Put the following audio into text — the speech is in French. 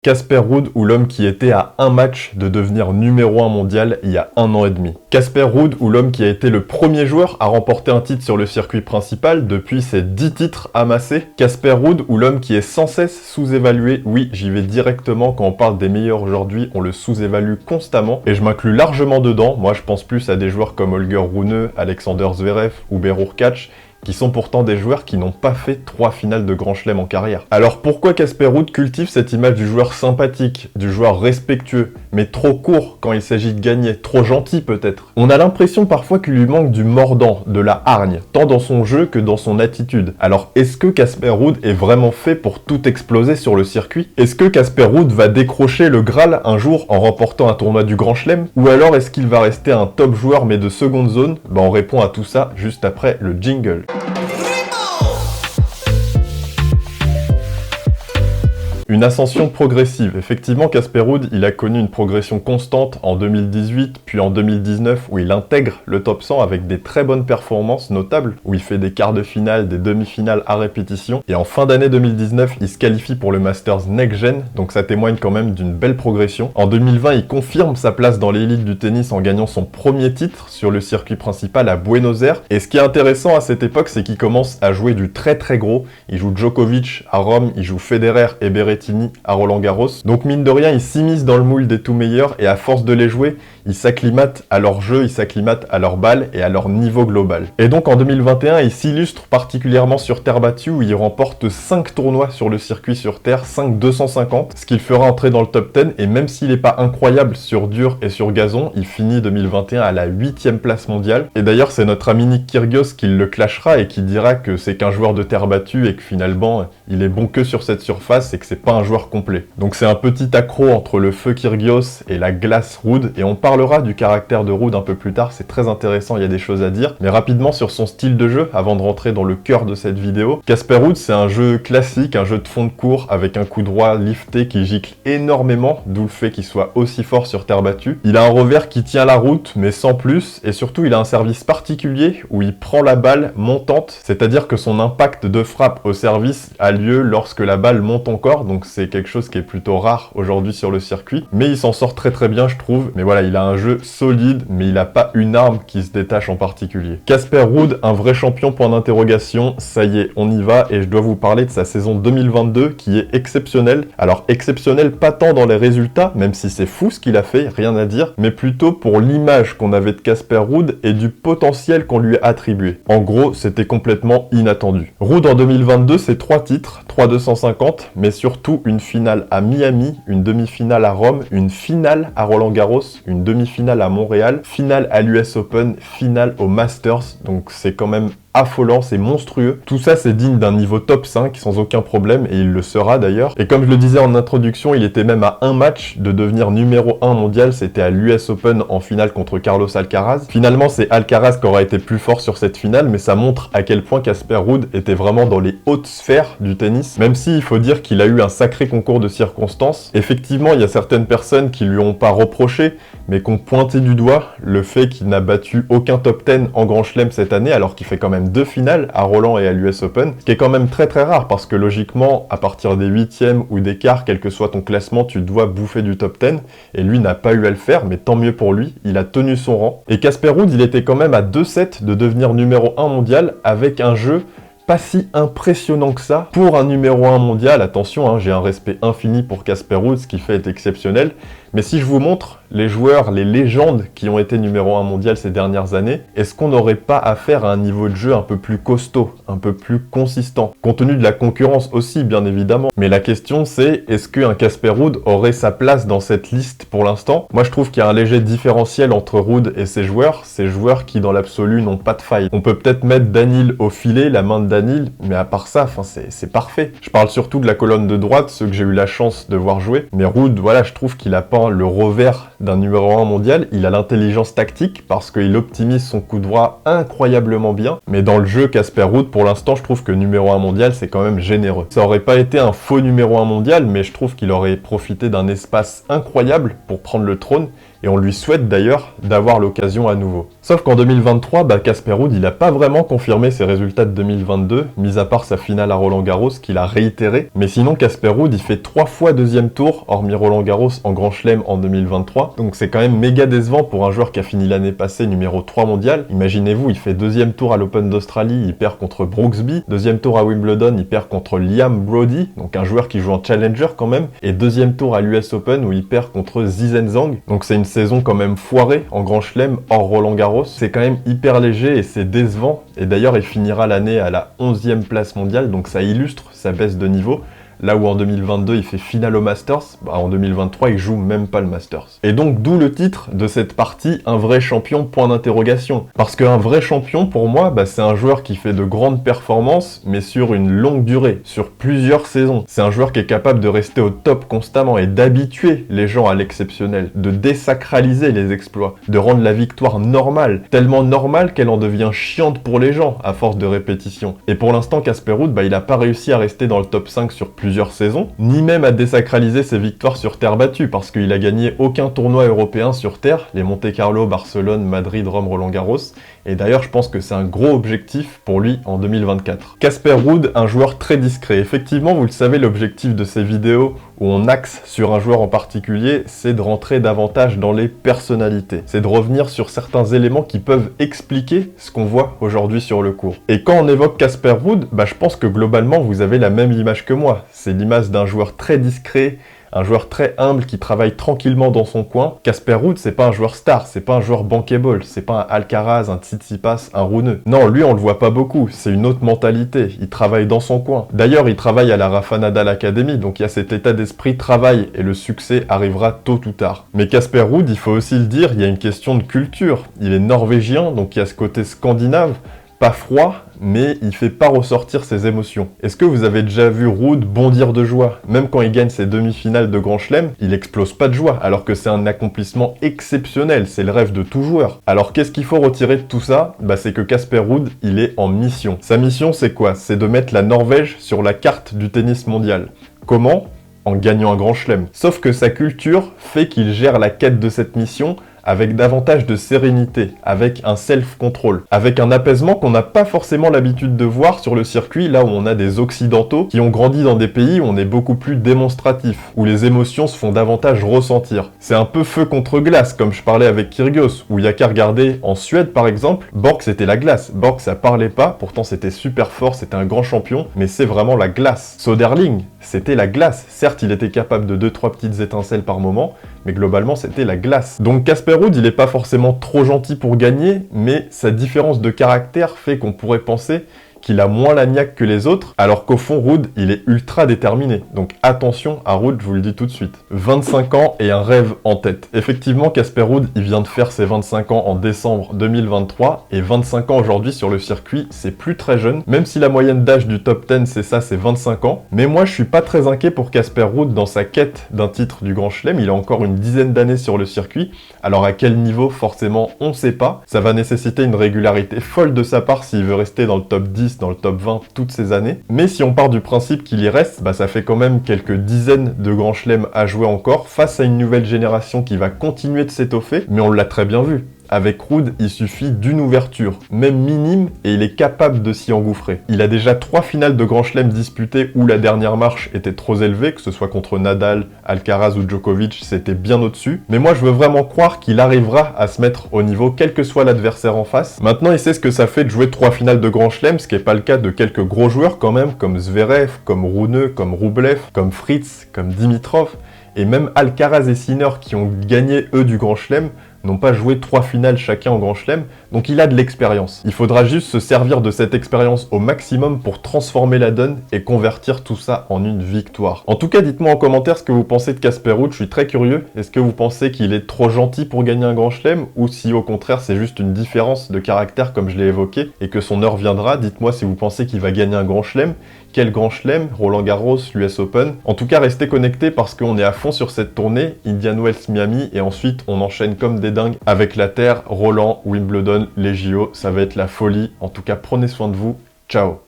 Casper Ruud ou l'homme qui était à un match de devenir numéro 1 mondial il y a 1 an et demi. Casper Ruud ou l'homme qui a été le premier joueur à remporter un titre sur le circuit principal depuis ses 10 titres amassés. Casper Ruud ou l'homme qui est sans cesse sous-évalué. Oui, j'y vais directement, quand on parle des meilleurs aujourd'hui, on le sous-évalue constamment et je m'inclus largement dedans. Moi je pense plus à des joueurs comme Holger Rune, Alexander Zverev ou Berur Kac, qui sont pourtant des joueurs qui n'ont pas fait 3 finales de Grand Chelem en carrière. Alors pourquoi Casper Ruud cultive cette image du joueur sympathique, du joueur respectueux, mais trop court quand il s'agit de gagner, trop gentil peut-être? On a l'impression parfois qu'il lui manque du mordant, de la hargne, tant dans son jeu que dans son attitude. Alors est-ce que Casper Ruud est vraiment fait pour tout exploser sur le circuit? Est-ce que Casper Ruud va décrocher le Graal un jour en remportant un tournoi du Grand Chelem? Ou alors est-ce qu'il va rester un top joueur mais de seconde zone? On répond à tout ça juste après le jingle. Une ascension progressive. Effectivement, Casper Ruud, il a connu une progression constante en 2018, puis en 2019, où il intègre le top 100 avec des très bonnes performances notables, où il fait des quarts de finale, des demi-finales à répétition. Et en fin d'année 2019, il se qualifie pour le Masters Next Gen, donc ça témoigne quand même d'une belle progression. En 2020, il confirme sa place dans l'élite du tennis en gagnant son premier titre sur le circuit principal à Buenos Aires. Et ce qui est intéressant à cette époque, c'est qu'il commence à jouer du très très gros. Il joue Djokovic à Rome, il joue Federer et Berrettini à Roland-Garros. Donc mine de rien, il s'immisce dans le moule des tout meilleurs et à force de les jouer, il s'acclimate à leur jeu, il s'acclimate à leur balle et à leur niveau global. Et donc en 2021, il s'illustre particulièrement sur terre battue où il remporte 5 tournois sur le circuit sur terre, 5 250, ce qu'il fera entrer dans le top 10 et même s'il n'est pas incroyable sur dur et sur gazon, il finit 2021 à la 8e place mondiale. Et d'ailleurs, c'est notre ami Nick Kyrgios qui le clashera et qui dira que c'est qu'un joueur de terre battue et que finalement, il est bon que sur cette surface et que c'est pas un joueur complet. Donc c'est un petit accro entre le feu Kyrgios et la glace Ruud, et on parlera du caractère de Ruud un peu plus tard, c'est très intéressant, il y a des choses à dire. Mais rapidement sur son style de jeu, avant de rentrer dans le cœur de cette vidéo, Casper Ruud c'est un jeu classique, un jeu de fond de court avec un coup droit lifté qui gicle énormément, d'où le fait qu'il soit aussi fort sur terre battue. Il a un revers qui tient la route, mais sans plus, et surtout il a un service particulier où il prend la balle montante, c'est-à-dire que son impact de frappe au service a lieu lorsque la balle monte encore, donc c'est quelque chose qui est plutôt rare aujourd'hui sur le circuit, mais il s'en sort très très bien je trouve. Mais voilà, il a un jeu solide, mais il n'a pas une arme qui se détache en particulier. Casper Ruud, un vrai champion, point d'interrogation. Ça y est, on y va, et je dois vous parler de sa saison 2022 qui est exceptionnelle. Alors exceptionnelle pas tant dans les résultats, même si c'est fou ce qu'il a fait, rien à dire, mais plutôt pour l'image qu'on avait de Casper Ruud et du potentiel qu'on lui a attribué. En gros, c'était complètement inattendu. Ruud en 2022, c'est 3 titres, 3 250, mais surtout une finale à Miami, une demi-finale à Rome, une finale à Roland-Garros, une demi-finale à Montréal, finale à l'US Open, finale au Masters, donc c'est quand même affolant, c'est monstrueux. Tout ça, c'est digne d'un niveau top 5 sans aucun problème, et il le sera d'ailleurs. Et comme je le disais en introduction, il était même à un match de devenir numéro 1 mondial, c'était à l'US Open en finale contre Carlos Alcaraz. Finalement, c'est Alcaraz qui aura été plus fort sur cette finale, mais ça montre à quel point Casper Ruud était vraiment dans les hautes sphères du tennis, même si il faut dire qu'il a eu un sacré concours de circonstances. Effectivement, il y a certaines personnes qui lui ont pas reproché, mais qui ont pointé du doigt le fait qu'il n'a battu aucun top 10 en Grand Chelem cette année, alors qu'il fait quand même 2 finales à Roland et à l'US Open, ce qui est quand même très très rare, parce que logiquement, à partir des 8e ou des quarts, quel que soit ton classement, tu dois bouffer du top 10, et lui n'a pas eu à le faire, mais tant mieux pour lui, il a tenu son rang. Et Casper Ruud, il était quand même à 2 sets de devenir numéro 1 mondial, avec un jeu pas si impressionnant que ça pour un numéro 1 mondial. Attention, j'ai un respect infini pour Casper Ruud, ce qui fait est exceptionnel. Mais si je vous montre les joueurs, les légendes qui ont été numéro 1 mondial ces dernières années, est-ce qu'on n'aurait pas affaire à un niveau de jeu un peu plus costaud, un peu plus consistant? Compte tenu de la concurrence aussi, bien évidemment. Mais la question c'est, est-ce qu'un Casper Ruud aurait sa place dans cette liste pour l'instant? Moi je trouve qu'il y a un léger différentiel entre Ruud et ces joueurs qui dans l'absolu n'ont pas de faille. On peut peut-être mettre Daniil au filet, la main de Daniil, mais à part ça, c'est parfait. Je parle surtout de la colonne de droite, ceux que j'ai eu la chance de voir jouer. Mais Ruud, voilà, je trouve qu'il a pas le revers d'un numéro 1 mondial, il a l'intelligence tactique parce qu'il optimise son coup droit incroyablement bien, mais dans le jeu Casper Ruud, pour l'instant, je trouve que numéro 1 mondial, c'est quand même généreux. Ça aurait pas été un faux numéro 1 mondial, mais je trouve qu'il aurait profité d'un espace incroyable pour prendre le trône, et on lui souhaite d'ailleurs d'avoir l'occasion à nouveau. Sauf qu'en 2023, Casper Ruud il n'a pas vraiment confirmé ses résultats de 2022, mis à part sa finale à Roland-Garros qu'il a réitéré, mais sinon Casper Ruud il fait 3 fois deuxième tour, hormis Roland-Garros en Grand Chelem en 2023, donc c'est quand même méga décevant pour un joueur qui a fini l'année passée numéro 3 mondial. Imaginez-vous, il fait deuxième tour à l'Open d'Australie, il perd contre Brooksby, deuxième tour à Wimbledon, il perd contre Liam Brody, donc un joueur qui joue en Challenger quand même, et deuxième tour à l'US Open où il perd contre Zizeng. Donc c'est une saison quand même foirée en Grand Chelem hors Roland-Garros. C'est quand même hyper léger et c'est décevant. Et d'ailleurs, il finira l'année à la 11e place mondiale, donc ça illustre sa baisse de niveau. Là où en 2022, il fait finale au Masters, en 2023, il joue même pas le Masters. Et donc, d'où le titre de cette partie, un vrai champion, point d'interrogation. Parce qu'un vrai champion, pour moi, c'est un joueur qui fait de grandes performances, mais sur une longue durée, sur plusieurs saisons. C'est un joueur qui est capable de rester au top constamment et d'habituer les gens à l'exceptionnel, de désacraliser les exploits, de rendre la victoire normale, tellement normale qu'elle en devient chiante pour les gens, à force de répétition. Et pour l'instant, Casper Ruud, il n'a pas réussi à rester dans le top 5 sur plusieurs saisons, ni même à désacraliser ses victoires sur terre battue, parce qu'il a gagné aucun tournoi européen sur terre, les Monte-Carlo, Barcelone, Madrid, Rome, Roland-Garros, et d'ailleurs je pense que c'est un gros objectif pour lui en 2024. Casper Ruud, un joueur très discret. Effectivement, vous le savez, l'objectif de ces vidéos où on axe sur un joueur en particulier, c'est de rentrer davantage dans les personnalités. C'est de revenir sur certains éléments qui peuvent expliquer ce qu'on voit aujourd'hui sur le court. Et quand on évoque Casper Ruud, je pense que globalement vous avez la même image que moi. C'est l'image d'un joueur très discret, un joueur très humble qui travaille tranquillement dans son coin. Casper Ruud, c'est pas un joueur star, c'est pas un joueur bankable, c'est pas un Alcaraz, un Tsitsipas, un Rune. Non, lui on le voit pas beaucoup, c'est une autre mentalité, il travaille dans son coin. D'ailleurs, il travaille à la Rafa Nadal Academy, donc il y a cet état d'esprit travail et le succès arrivera tôt ou tard. Mais Casper Ruud, il faut aussi le dire, il y a une question de culture. Il est norvégien, donc il y a ce côté scandinave, pas froid, mais il fait pas ressortir ses émotions. Est-ce que vous avez déjà vu Ruud bondir de joie? Même quand il gagne ses demi-finales de Grand Chelem, il explose pas de joie, alors que c'est un accomplissement exceptionnel, c'est le rêve de tout joueur. Alors qu'est-ce qu'il faut retirer de tout ça? C'est que Casper Ruud, il est en mission. Sa mission, c'est quoi? C'est de mettre la Norvège sur la carte du tennis mondial. Comment? En gagnant un Grand Chelem. Sauf que sa culture fait qu'il gère la quête de cette mission avec davantage de sérénité, avec un self-control, avec un apaisement qu'on n'a pas forcément l'habitude de voir sur le circuit, là où on a des occidentaux qui ont grandi dans des pays où on est beaucoup plus démonstratif, où les émotions se font davantage ressentir. C'est un peu feu contre glace, comme je parlais avec Kyrgios, où il y a qu'à regarder en Suède par exemple, Borg c'était la glace, Borg ça parlait pas, pourtant c'était super fort, c'était un grand champion, mais c'est vraiment la glace. Soderling, c'était la glace, certes il était capable de 2-3 petites étincelles par moment, mais globalement c'était la glace. Donc Casper Ruud, il est pas forcément trop gentil pour gagner, mais sa différence de caractère fait qu'on pourrait penser qu'il a moins la niaque que les autres, alors qu'au fond, Ruud, il est ultra déterminé. Donc attention à Ruud, je vous le dis tout de suite. 25 ans et un rêve en tête. Effectivement, Casper Ruud, il vient de faire ses 25 ans en décembre 2023, et 25 ans aujourd'hui sur le circuit, c'est plus très jeune, même si la moyenne d'âge du top 10, c'est ça, c'est 25 ans. Mais moi, je suis pas très inquiet pour Casper Ruud dans sa quête d'un titre du Grand Chelem. Il a encore une dizaine d'années sur le circuit. Alors à quel niveau, forcément, on sait pas. Ça va nécessiter une régularité folle de sa part s'il veut rester dans le top 10, dans le top 20 toutes ces années. Mais si on part du principe qu'il y reste, ça fait quand même quelques dizaines de grands chelems à jouer encore face à une nouvelle génération qui va continuer de s'étoffer, mais on l'a très bien vu. Avec Ruud, il suffit d'une ouverture, même minime, et il est capable de s'y engouffrer. Il a déjà 3 finales de Grand Chelem disputées où la dernière marche était trop élevée, que ce soit contre Nadal, Alcaraz ou Djokovic, c'était bien au-dessus. Mais moi, je veux vraiment croire qu'il arrivera à se mettre au niveau, quel que soit l'adversaire en face. Maintenant, il sait ce que ça fait de jouer 3 finales de Grand Chelem, ce qui n'est pas le cas de quelques gros joueurs quand même, comme Zverev, comme Rune, comme Rublev, comme Fritz, comme Dimitrov, et même Alcaraz et Sinner qui ont gagné eux du Grand Chelem, n'ont pas joué 3 finales chacun en Grand Chelem, donc il a de l'expérience. Il faudra juste se servir de cette expérience au maximum pour transformer la donne et convertir tout ça en une victoire. En tout cas, dites-moi en commentaire ce que vous pensez de Casper Ruud, je suis très curieux. Est-ce que vous pensez qu'il est trop gentil pour gagner un Grand Chelem, ou si au contraire c'est juste une différence de caractère comme je l'ai évoqué, et que son heure viendra? Dites-moi si vous pensez qu'il va gagner un Grand Chelem. Quel Grand Chelem? Roland Garros, l'US Open? En tout cas, restez connectés parce qu'on est à fond sur cette tournée, Indian Wells, Miami, et ensuite on enchaîne comme des dingues avec la Terre, Roland, Wimbledon, les JO, ça va être la folie. En tout cas, prenez soin de vous. Ciao!